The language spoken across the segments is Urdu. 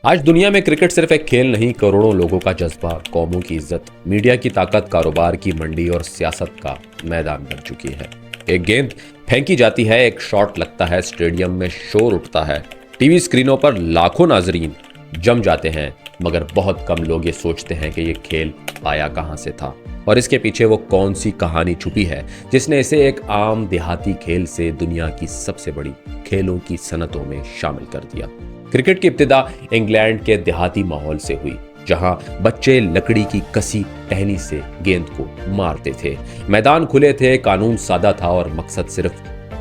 آج دنیا میں کرکٹ صرف ایک کھیل نہیں، کروڑوں لوگوں کا جذبہ، قوموں کی عزت، میڈیا کی طاقت، کاروبار کی منڈی اور سیاست کا میدان بن چکی ہے۔ ایک گیند پھینکی جاتی ہے، ایک شاٹ لگتا ہے، اسٹیڈیم میں شور اٹھتا ہے، ٹی وی اسکرینوں پر لاکھوں ناظرین جم جاتے ہیں، مگر بہت کم لوگ یہ سوچتے ہیں کہ یہ کھیل آیا کہاں سے تھا اور اس کے پیچھے وہ کون سی کہانی چھپی ہے جس نے اسے ایک عام دیہاتی کھیل سے دنیا کی سب سے بڑی کھیلوں کی صنعتوں میں شامل کر دیا۔ کرکٹ کی ابتدا انگلینڈ کے دیہاتی ماحول سے ہوئی، جہاں بچے لکڑی کی کسی ٹہنی سے گیند کو مارتے تھے۔ میدان کھلے تھے، قانون سادہ تھا اور مقصد صرف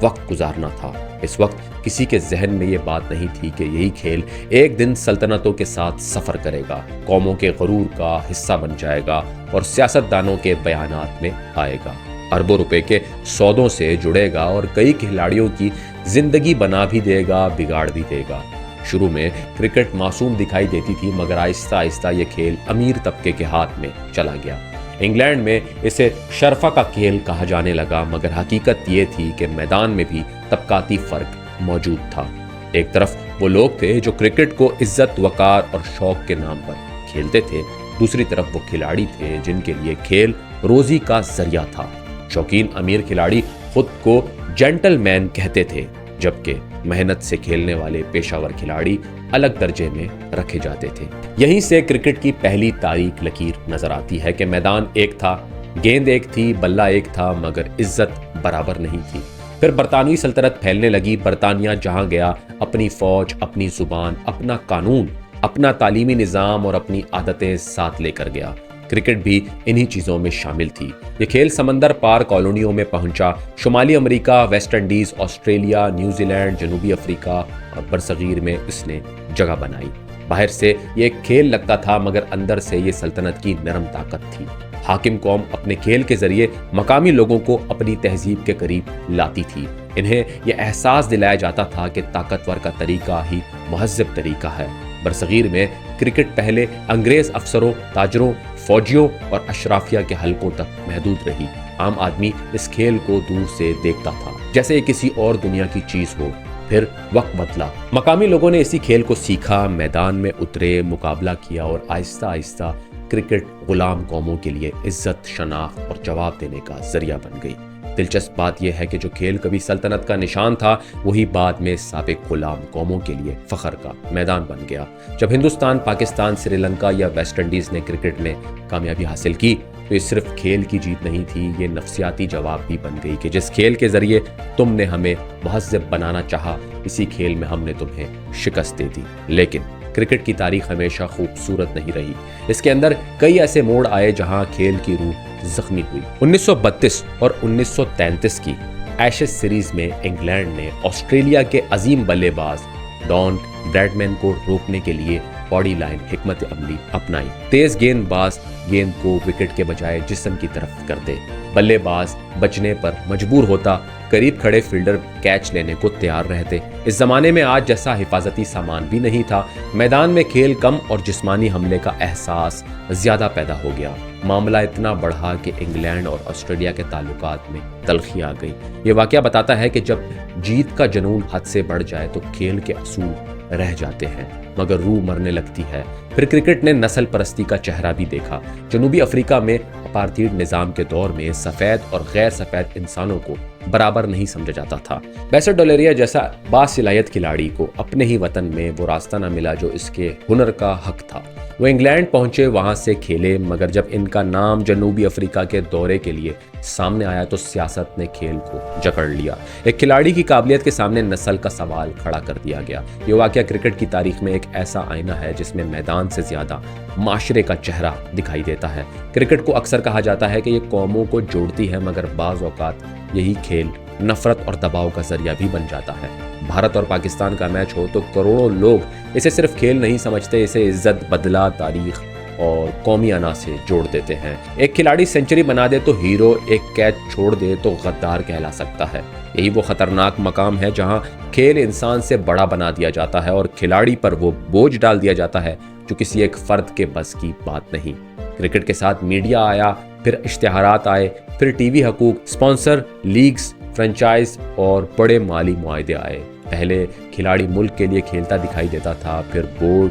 وقت گزارنا تھا۔ اس وقت کسی کے ذہن میں یہ بات نہیں تھی کہ یہی کھیل ایک دن سلطنتوں کے ساتھ سفر کرے گا، قوموں کے غرور کا حصہ بن جائے گا اور سیاست دانوں کے بیانات میں آئے گا، اربوں روپے کے سودوں سے جڑے گا اور کئی کھلاڑیوں کی زندگی بنا بھی دے گا، بگاڑ بھی دے گا۔ شروع میں کرکٹ معصوم دکھائی دیتی تھی، مگر آہستہ آہستہ یہ کھیل امیر طبقے کے ہاتھ میں چلا گیا۔ انگلینڈ میں اسے شرفہ کا کھیل کہا جانے لگا، مگر حقیقت یہ تھی کہ میدان میں بھی طبقاتی فرق موجود تھا۔ ایک طرف وہ لوگ تھے جو کرکٹ کو عزت، وقار اور شوق کے نام پر کھیلتے تھے، دوسری طرف وہ کھلاڑی تھے جن کے لیے کھیل روزی کا ذریعہ تھا۔ شوقین امیر کھلاڑی خود کو جینٹل مین کہتے تھے، جبکہ محنت سے کھیلنے والے پیشہ ور کھلاڑی الگ درجے میں رکھے جاتے تھے۔ یہیں سے کرکٹ کی پہلی تاریک لکیر نظر آتی ہے کہ میدان ایک تھا، گیند ایک تھی، بلہ ایک تھا، مگر عزت برابر نہیں تھی۔ پھر برطانوی سلطنت پھیلنے لگی، برطانیہ جہاں گیا اپنی فوج، اپنی زبان، اپنا قانون، اپنا تعلیمی نظام اور اپنی عادتیں ساتھ لے کر گیا۔ کرکٹ بھی انہی چیزوں میں شامل تھی۔ یہ کھیل سمندر پار کالونیوں میں پہنچا، شمالی امریکہ، West Indies, Australia, New Zealand, جنوبی افریقہ اور برصغیر میں اس نے جگہ بنائی۔ باہر سے یہ ایک کھیل لگتا تھا، مگر اندر سے یہ سلطنت کی نرم طاقت تھی۔ حاکم قوم اپنے کھیل کے ذریعے مقامی لوگوں کو اپنی تہذیب کے قریب لاتی تھی۔ انہیں یہ احساس دلایا جاتا تھا کہ طاقتور کا طریقہ ہی مہذب طریقہ ہے۔ برصغیر میں کرکٹ پہلے انگریز افسروں، تاجروں، فوجیوں اور اشرافیہ کے حلقوں تک محدود رہی۔ عام آدمی اس کھیل کو دور سے دیکھتا تھا، جیسے یہ کسی اور دنیا کی چیز ہو۔ پھر وقت بدلا، مقامی لوگوں نے اسی کھیل کو سیکھا، میدان میں اترے، مقابلہ کیا اور آہستہ آہستہ کرکٹ غلام قوموں کے لیے عزت، شناخت اور جواب دینے کا ذریعہ بن گئی۔ دلچسپ بات یہ ہے کہ جو کھیل کبھی سلطنت کا نشان تھا، وہی بعد میں سابق غلام قوموں کے لیے فخر کا میدان بن گیا۔ جب ہندوستان، پاکستان، سری لنکا یا ویسٹ انڈیز نے کرکٹ میں کامیابی حاصل کی تو یہ صرف کھیل کی جیت نہیں تھی، یہ نفسیاتی جواب بھی بن گئی کہ جس کھیل کے ذریعے تم نے ہمیں مہذب بنانا چاہا، اسی کھیل میں ہم نے تمہیں شکست دے دی۔ لیکن کرکٹ کی تاریخ ہمیشہ خوبصورت نہیں رہی۔ اس کے اندر کئی ایسے موڑ آئے جہاں کھیل کی روح زخمی ہوئی۔ 1932 اور 1933 کی ایشز سیریز میں انگلینڈ نے آسٹریلیا کے عظیم بلے باز ڈان بریڈمین کو روکنے کے لیے باڈی لائن حکمت عملی اپنائی۔ تیز گیند باز گیند کو وکٹ کے بجائے جسم کی طرف کرتے، بلے باز بچنے پر مجبور ہوتا، قریب کھڑے فیلڈر کیچ لینے کو تیار رہتے۔ اس زمانے میں آج جیسا حفاظتی سامان بھی نہیں تھا، میدان میں کھیل کم اور جسمانی حملے کا احساس زیادہ پیدا ہو گیا۔ معاملہ اتنا بڑھا کہ انگلینڈ اور آسٹریلیا کے تعلقات میں تلخی آ گئی۔ یہ واقعہ بتاتا ہے کہ جب جیت کا جنون حد سے بڑھ جائے تو کھیل کے اصول رہ جاتے ہیں، مگر روح مرنے لگتی ہے۔ پھر کرکٹ نے نسل پرستی کا چہرہ بھی دیکھا۔ جنوبی افریقہ میں اپارتھائڈ نظام کے دور میں سفید اور غیر سفید انسانوں کو برابر نہیں سمجھا جاتا تھا۔ بیسٹ ڈولیریا جیسا باصلاحیت کھلاڑی کو اپنے ہی وطن میں وہ راستہ نہ ملا جو اس کے ہنر کا حق تھا۔ وہ انگلینڈ پہنچے، وہاں سے کھیلے، مگر جب ان کا نام جنوبی افریقہ کے دورے کے لیے سامنے آیا تو سیاست نے کھیل کو جکڑ لیا۔ ایک کھلاڑی کی قابلیت کے سامنے نسل کا سوال کھڑا کر دیا گیا۔ یہ واقعہ کرکٹ کی تاریخ میں ایک ایسا آئینہ ہے جس میں میدان سے زیادہ معاشرے کا چہرہ دکھائی دیتا ہے۔ کرکٹ کو اکثر کہا جاتا ہے کہ یہ قوموں کو جوڑتی ہے، مگر بعض اوقات یہی کھیل نفرت اور دباؤ کا ذریعہ بھی بن جاتا ہے۔ بھارت اور پاکستان کا میچ ہو تو کروڑوں لوگ اسے صرف کھیل نہیں سمجھتے، اسے عزت، بدلہ، تاریخ اور قومی انا سے جوڑ دیتے ہیں۔ ایک کھلاڑی سینچری بنا دے تو ہیرو، ایک کیچ چھوڑ دے تو غدار کہلا سکتا ہے۔ یہی وہ خطرناک مقام ہے جہاں کھیل انسان سے بڑا بنا دیا جاتا ہے اور کھلاڑی پر وہ بوجھ ڈال دیا جاتا ہے جو کسی ایک فرد کے بس کی بات نہیں۔ کرکٹ کے ساتھ میڈیا آیا، پھر اشتہارات آئے، پھر ٹی وی حقوق، اسپانسر، لیگز، فرنچائز اور بڑے مالی معاہدے آئے۔ پہلے کھلاڑی ملک کے لیے کھیلتا دکھائی دیتا تھا، پھر بورڈ،